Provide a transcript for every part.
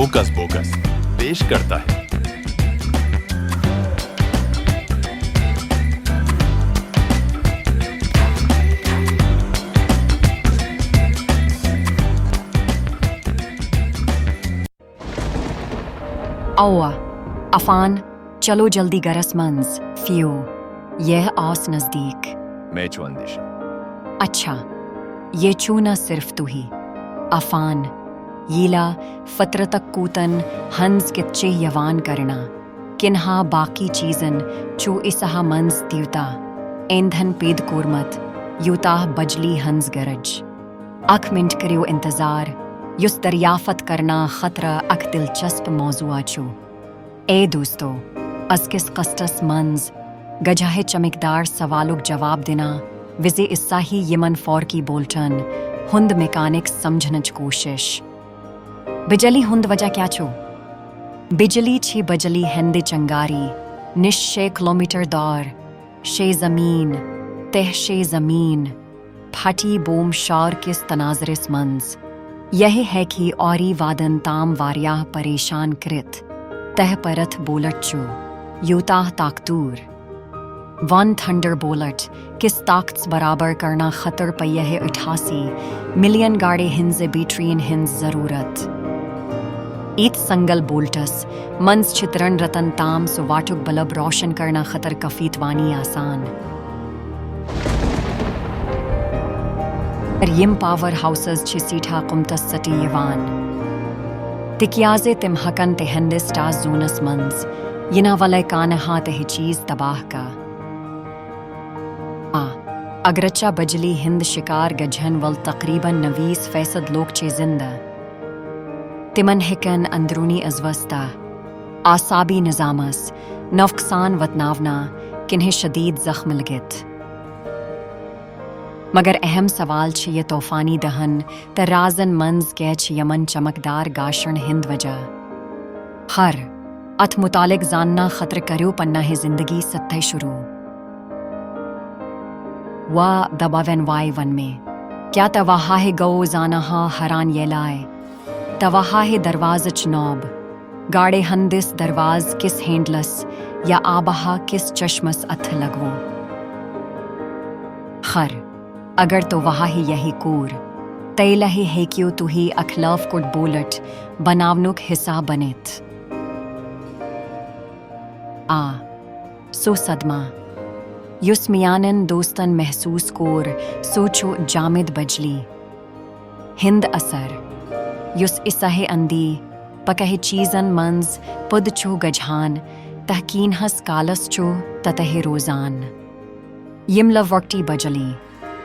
Hocus focus पेश करता है। Aua, Afan, चलो जल्दी गरस मंज, फियो, यह आस नजदीक। मैं चुअंदिश अच्छा, ये छू न सिर्फ तू ही। अफान, यीला, फतरतक कूतन, हंस किच्चे यवान करना, किन्हा बाकी चीजन, चू इसहा मंज त्यूता, ऐंधन पेद कोरमत, यूताह बजली हंस गरज। अख मिंट करियो इंतजार, युस दरियाफत करना खतरा अख दिलचस्प मौजूआ चू। ए दोस्तों, अस्किस कस्टस मंज, गजाहे चमकदार सवालुक जवाब देना, विजे इस्सा ही यमन फौर की बोलटन, हुंद मैकेनिक समझनच कोशिश। बिजली हुंद वजह क्या छो? बिजली छी बजली हेंदे चंगारी, निश 6 किलोमीटर दौर, शे जमीन, तह शे जमीन, फटी बोम शार किस तनाजरिस मंज। यही है कि औरी वादन ताम वारियाह परेशान कृत, तह परथ बोलट चो, यूताह ताकतूर। वन थंडर बोलट, किस ताकत बराबर करना खतर पय्यह 88 मिलियन गाड़े हिंज बीट्रीन हिंज जरूरत। ईत संगल बोल्टस, मंज चित्रण रतन ताम सुवाटुक बलब रोशन करना खतर कफीतवानी आसान। यम पावर हाउसेस छि सीठा कुमतस सटी यवान। तिकियाजे तिम हकन तेहंदिस टास जोनस मंज, यना वलय कानहा तेह चीज तबाह का। अगरचा बजली हिंद शिकार गजहन वल तकरीबन 90% लोग चे जिंदा। तिमन हिकन अंदरूनी अजवस्ता, आसाबी निजामस, नफकसान वतनावना, किन्हें शदीद जख्म लगित। मगर अहम सवाल छ ये तूफानी दहन तराजन मंज कैच यमन चमकदार गाशण हिंद वजह। हर अथ मुतालिक जानना खतर करो पन्ना है जिंदगी सत्य शुरू। वा दबावन वाई वन में क्या तवाहा है गो जाना हरान ये लाए, तवाहा है दरवाज नौब, गाड़े हंदिस दरवाज किस हैंडलस, या आबहा किस चश्मस अथ लगवो। खर अगर तो वहा ही यही कूर, तैलही है क्यों तू ही अखलाफ कुट बोलट, बनावनुक हिस्सा बनेत। सो सदमा, युस्मियानन दोस्तन महसूस कोर, सोचो जामिद बजली। हिंद असर, युस इसहे अंदी, पकहे चीजन मंज, पुद चो गजहान, तहकीन हस कालस चो, ततहे रोजान। यमला वक्टी बजली,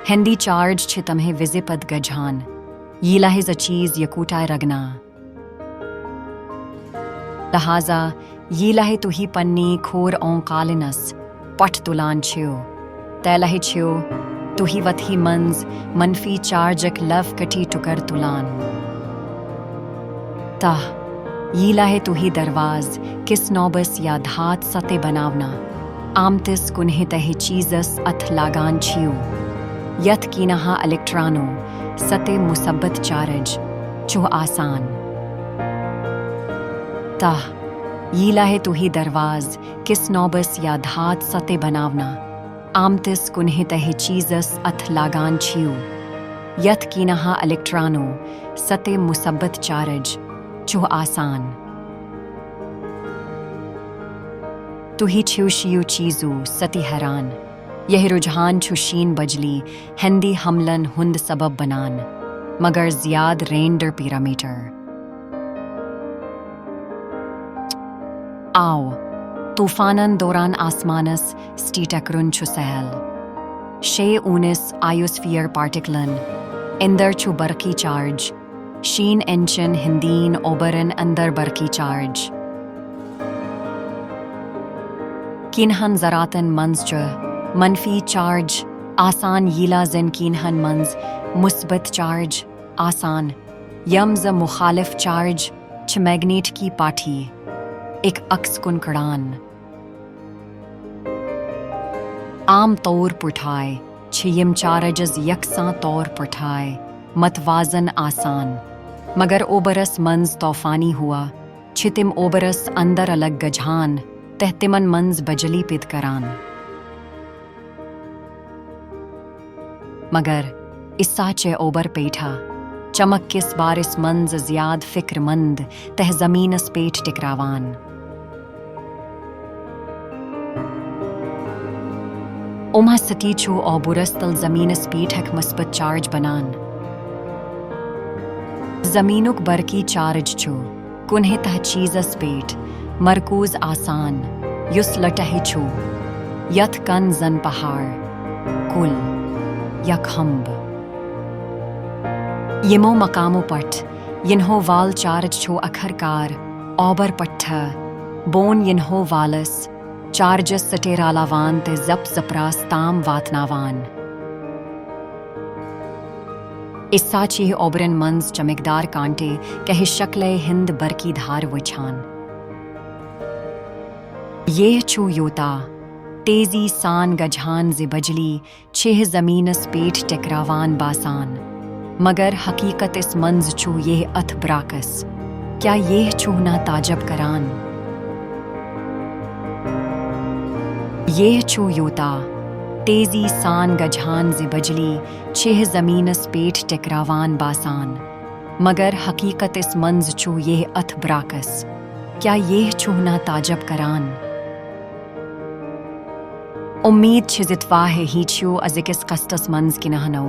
हिंदी चार्ज छे तम्हे विजिपद गजहान, यीला है चीज यकूटा रगना। लहाजा यीला है तुही पन्नी खोर औं कालिनस, पट तुलान छियो, तैलहे छियो, तुही वथी मंज, मनफी चार्जक लव कटी टुकर तुलान। ताह यीला है तुही दरवाज, किस नौबस या धात सते बनावना, आमतिस कुन्हे तहे चीजस अथ लागान छियो, यथ कीनहा इलेक्ट्रानो, सते मुसब्बत चार्ज, चो आसान। ताह यीला है तुही दरवाज, किस नौबस या धात सते बनावना, आमतिस कुन्हे तहे चीजस अथ लागान छियो, यथ कीनहा इलेक्ट्रानो, सते मुसब्बत चार्ज, चो आसान। तुही छियो शियो चीजू सती हैरान, यह रुझान छुशीन बजली, हिंदी हमलन हुंद सबब बनान, मगर जियाद रेंडर पैरामीटर। आओ तूफानन दौरान आसमानस स्टीटकरुन छु सहल, शे 19 आयोस्फीयर पार्टिकलन, इंदर छु बरकी चार्ज, शीन एंचन हिंदीन ओबरन अंदर बरकी चार्ज। किन्हन जरातन मंज च मनफी चार्ज, आसान यीला जिन किन्हन मंज, मुस्बत चार्ज, आसान, यम्ज मुखालिफ चार्ज, च मैग्नेट की पाठी, एक अक्स कुनकड़ान। आम तौर पुठाए, छियम चार्जज यकसां तौर पुठाए, मतवाजन आसान, मगर ओबरस मंज तौफानी हुआ छितिम ओबरस अंदर अलग गजहान तहतिमन मंज बजली पिद करान। मगर इस्सा चे ओबर पेठा चमक किस बारिस मंज ज़ियाद फिक्रमंद तह ज़मीनस पेठ टिकरावान। उमा सतीचो ओबुरस तल ज़मीनस पीठक मस्बत चार्ज बनान। ज़मीनुक बरकी चार्ज छो कुन्हे तह चीज़स पेठ मरकूज आसान युस लटहे छो यथ कन जन पहाड़ कुल यक हम्ब। यमो मकामो पट यिन्हो वाल चार्ज छो अखरकार ओबर पट्ठ बोन यिन्हो वालस चार्जस सटेरालावान ते जप जपरास ताम वातनावान। इस्सा चीह ओबरन मंज चमकदार कांटे कहे शक्ले हिंद बरकी धार वछान। ये छू योता तेजी सान गजहान ज़े बजली छेह ज़मीनस पेठ टिकरावान बासान। मगर हकीकत इस मंज छू ये अथ ब्राकस क्या ये छू ना ताजब करान। ये छू योता तेजी सान गजहान ज़े बजली छेह ज़मीनस पेठ टिकरावान बासान। मगर हकीकत इस मंज छू ये अथ ब्राकस क्या ये छू ना ताजब करान। उम्मीद छिजितवा है ही छू अजिकिस कस्तस मंज की नहनौ।